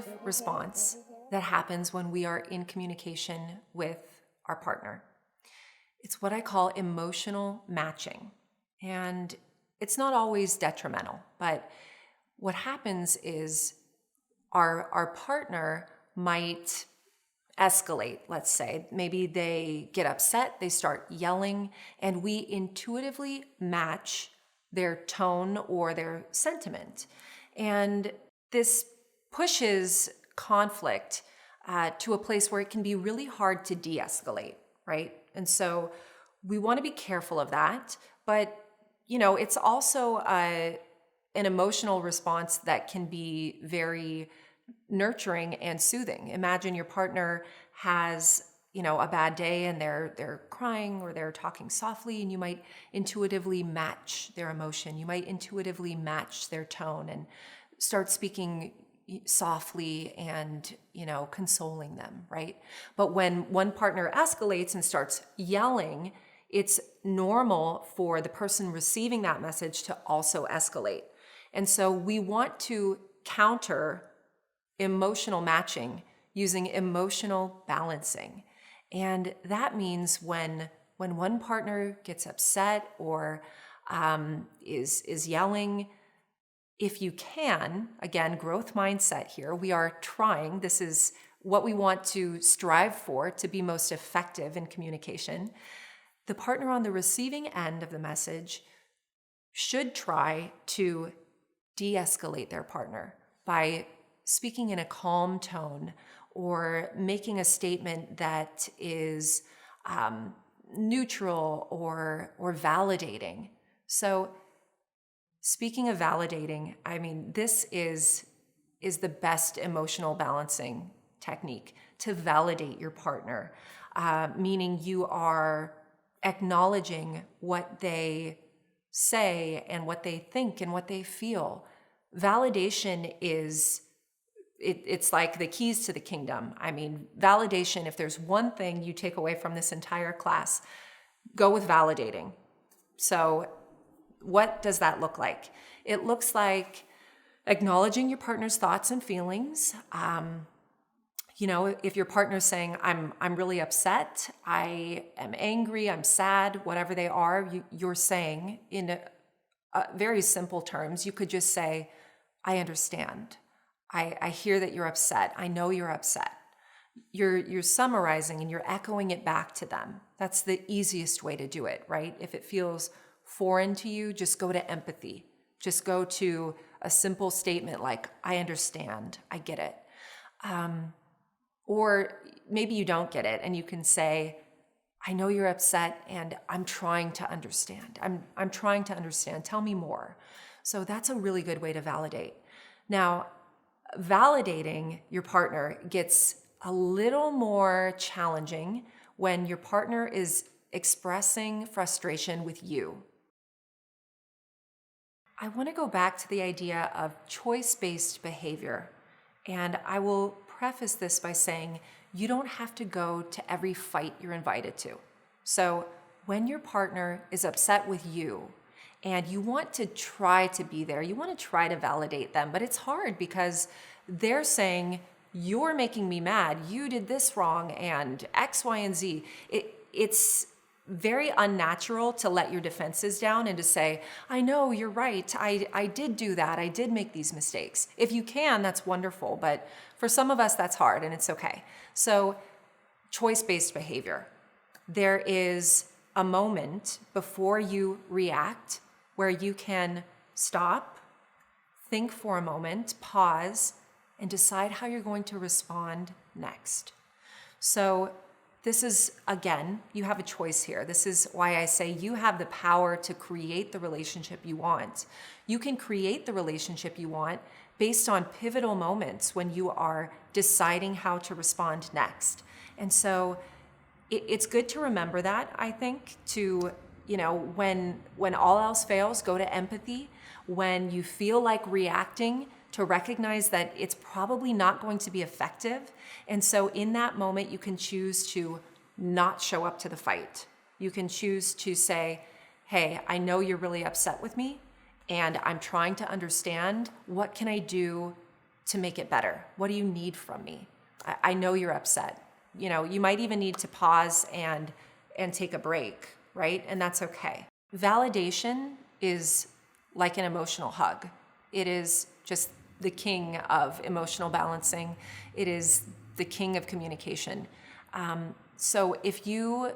cognitive response that happens when we are in communication with our partner. It's what I call emotional matching. And it's not always detrimental, but what happens is our partner might escalate, let's say. Maybe they get upset, they start yelling, and we intuitively match their tone or their sentiment. And this pushes conflict to a place where it can be really hard to de-escalate, right? And so we want to be careful of that, but it's also an emotional response that can be very nurturing and soothing. Imagine your partner has, a bad day and they're crying or they're talking softly, and you might intuitively match their emotion. You might intuitively match their tone and start speaking softly and, consoling them, right? But when one partner escalates and starts yelling, it's normal for the person receiving that message to also escalate. And so we want to counter emotional matching using emotional balancing. And that means when one partner gets upset or is yelling, if you can, again, growth mindset here, we are trying, this is what we want to strive for to be most effective in communication. The partner on the receiving end of the message should try to de-escalate their partner by speaking in a calm tone or making a statement that is neutral or validating. So speaking of validating, this is the best emotional balancing technique, to validate your partner, meaning you are acknowledging what they say and what they think and what they feel. Validation is, it's like the keys to the kingdom. Validation, if there's one thing you take away from this entire class, go with validating. So what does that look like? It looks like acknowledging your partner's thoughts and feelings. If your partner's saying, I'm really upset, I am angry, I'm sad, whatever they are, you're saying in very simple terms, you could just say, I understand. I hear that you're upset. I know you're upset. You're summarizing and you're echoing it back to them. That's the easiest way to do it, right? If it feels foreign to you, just go to empathy. Just go to a simple statement like, I understand, I get it. Or maybe you don't get it and you can say, I know you're upset and I'm trying to understand. I'm trying to understand. Tell me more. So that's a really good way to validate. Now, validating your partner gets a little more challenging when your partner is expressing frustration with you. I want to go back to the idea of choice-based behavior. And I will preface this by saying you don't have to go to every fight you're invited to. So when your partner is upset with you and you want to try to be there, you want to try to validate them, but it's hard because they're saying, you're making me mad, you did this wrong, and X, Y, and Z. It's very unnatural to let your defenses down and to say, I know, you're right, I did do that, I did make these mistakes. If you can, that's wonderful, but for some of us, that's hard, and it's okay. So, choice-based behavior. There is a moment before you react where you can stop, think for a moment, pause, and decide how you're going to respond next. So this is, again, you have a choice here. This is why I say you have the power to create the relationship you want. You can create the relationship you want based on pivotal moments when you are deciding how to respond next. And so it's good to remember that, I think, to, when all else fails, go to empathy. When you feel like reacting, to recognize that it's probably not going to be effective. And so in that moment, you can choose to not show up to the fight. You can choose to say, hey, I know you're really upset with me, and I'm trying to understand, what can I do to make it better? What do you need from me? I know you're upset. You might even need to pause and take a break, right? And that's okay. Validation is like an emotional hug. It is just the king of emotional balancing. It is the king of communication. So if you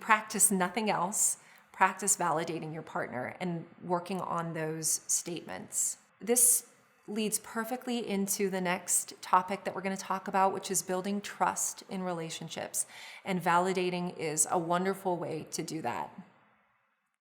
practice nothing else, practice validating your partner and working on those statements. This leads perfectly into the next topic that we're going to talk about, which is building trust in relationships. And validating is a wonderful way to do that.